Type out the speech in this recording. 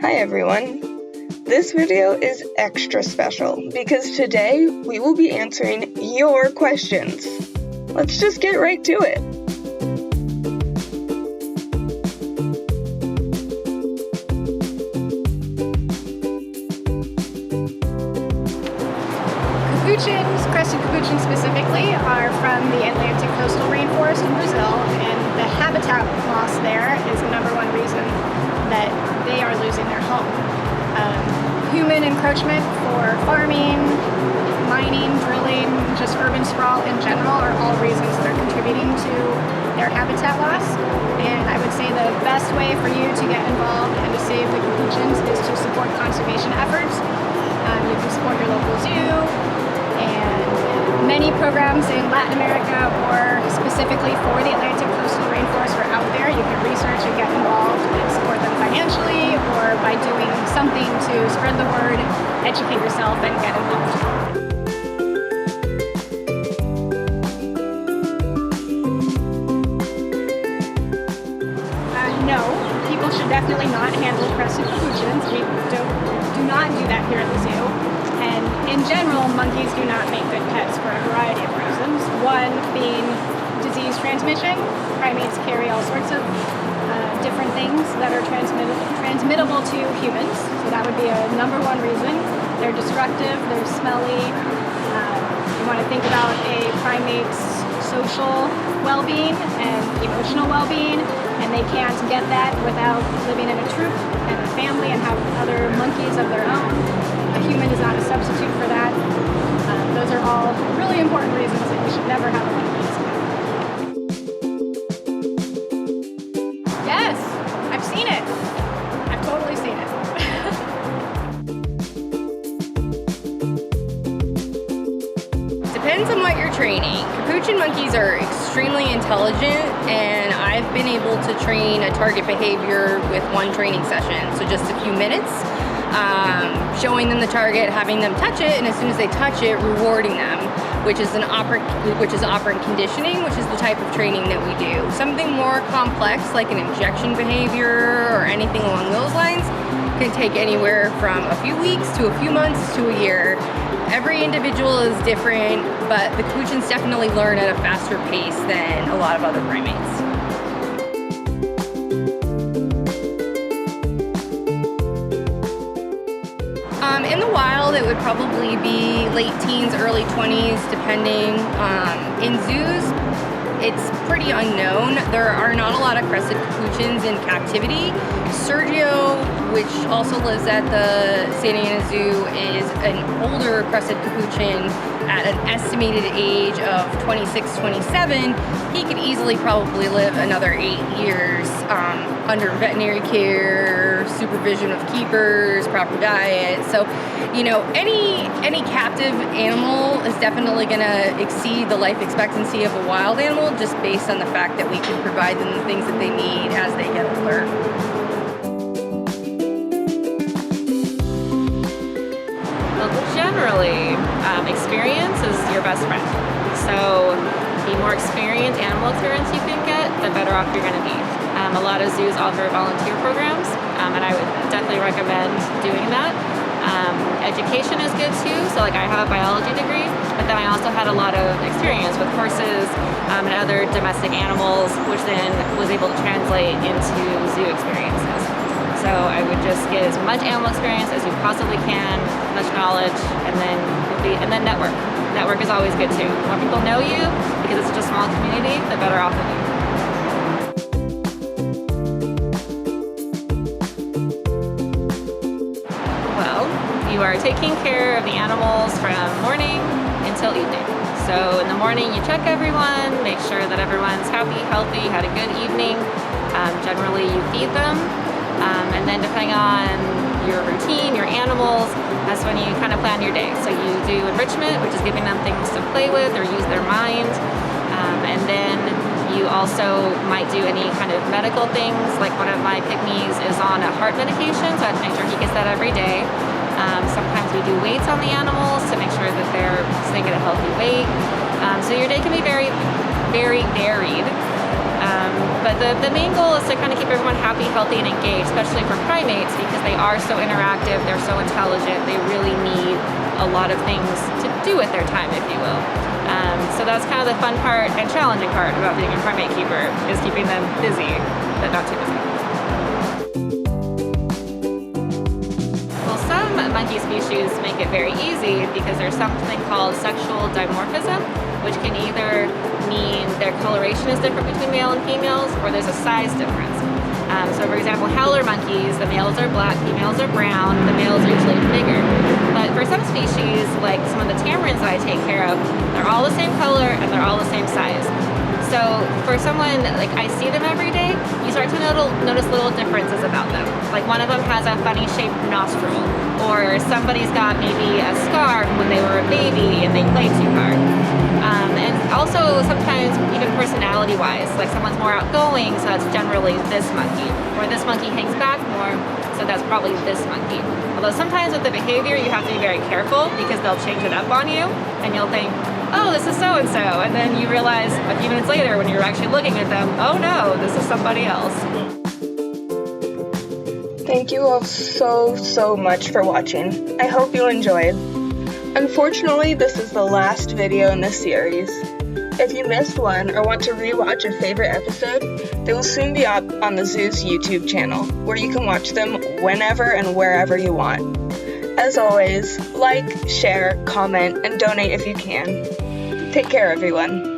Hi everyone! This video is extra special because today we will be answering your questions. Let's just get right to it. Capuchins, Crested Capuchins specifically, are from the Atlantic coastal rainforest in Brazil, and the habitat loss there is the #1 reason that they are losing their home. Human encroachment for farming, mining, drilling, just urban sprawl in general are all reasons that are contributing to their habitat loss. And I would say the best way for you to get involved and to save the capuchins is to support conservation efforts. You can support your local zoo, and many programs in Latin America or specifically for the Atlantic coastal rainforest are out there. You can research and get involved and support them financially or by doing something to spread the word, educate yourself, and get involved. No, people should definitely not handle crested capuchins. We do not do that here at the zoo. And in general, monkeys do not make good pets for a variety of reasons. One being disease transmission. Primates carry all sorts of different things that are transmittable to humans. So that would be a #1 reason. They're destructive, they're smelly. You want to think about a primate's social well-being and emotional well-being, and they can't get that without living in a troop and a family and have other monkeys of their own. A human is not a substitute for that. Those are all really important reasons that you should never have a monkey. Yes, I've seen it. I've totally seen it. Depends on what you're training. Capuchin monkeys are extremely intelligent, and I've been able to train a target behavior with one training session, so just a few minutes. Showing them the target, having them touch it, and as soon as they touch it, rewarding them, which is operant conditioning, which is the type of training that we do. Something more complex, like an injection behavior or anything along those lines, can take anywhere from a few weeks to a few months to a year. Every individual is different, but the capuchins definitely learn at a faster pace than a lot of other primates. In the wild, it would probably be late teens, early 20s, depending. In zoos, it's pretty unknown. There are not a lot of crested capuchins in captivity. Sergio, which also lives at the Santa Ana Zoo, is an older crested capuchin at an estimated age of 26, 27. He could easily probably live another 8 years under veterinary care, supervision of keepers, proper diet. So, you know, any captive animal is definitely going to exceed the life expectancy of a wild animal just based on the fact that we can provide them the things that they need as they get older. Well, generally, experience is your best friend. So the more experienced animal experience you can get, the better off you're going to be. A lot of zoos offer volunteer programs, and I would definitely recommend doing that. Education is good too, so like I have a biology degree, but then I also had a lot of experience with horses and other domestic animals, which then was able to translate into zoo experiences. So I would just get as much animal experience as you possibly can, much knowledge, and then network. Network is always good too. The more people know you, because it's such a small community, the better off you'll be. You are taking care of the animals from morning until evening. So in the morning you check everyone, make sure that everyone's happy, healthy, had a good evening. Generally you feed them, and then depending on your routine, your animals, that's when you kind of plan your day. So you do enrichment, which is giving them things to play with or use their mind, and then you also might do any kind of medical things. Like one of my pygmies is on a heart medication, so I have to make sure he gets that every day. Sometimes we do weights on the animals to make sure that they're staying at a healthy weight. So your day can be very, very varied. But the main goal is to kind of keep everyone happy, healthy and engaged, especially for primates, because they are so interactive, they're so intelligent, they really need a lot of things to do with their time, if you will. So that's kind of the fun part and challenging part about being a primate keeper, is keeping them busy, but not too busy. Well, some monkey species make it very easy because there's something called sexual dimorphism, which can either mean their coloration is different between male and females, or there's a size difference. So for example, howler monkeys, the males are black, females are brown, the males are usually bigger. But for some species, like some of the tamarins I take care of, they're all the same color and they're all the same size. So for someone, like I see them every day, you start to notice little differences about them. Like one of them has a funny shaped nostril, or somebody's got maybe a scar when they were a baby and they played too hard. And also sometimes even personality-wise, like someone's more outgoing, so that's generally this monkey. Or this monkey hangs back more, so that's probably this monkey. Although sometimes with the behavior, you have to be very careful because they'll change it up on you, and you'll think, oh, this is so-and-so, and then you realize a few minutes later when you're actually looking at them, oh no, this is somebody else. Thank you all so much for watching. I hope you enjoyed. Unfortunately, this is the last video in this series. If you missed one or want to rewatch a favorite episode, they will soon be up on the zoo's YouTube channel, where you can watch them whenever and wherever you want. As always, like, share, comment, and donate if you can. Take care, everyone.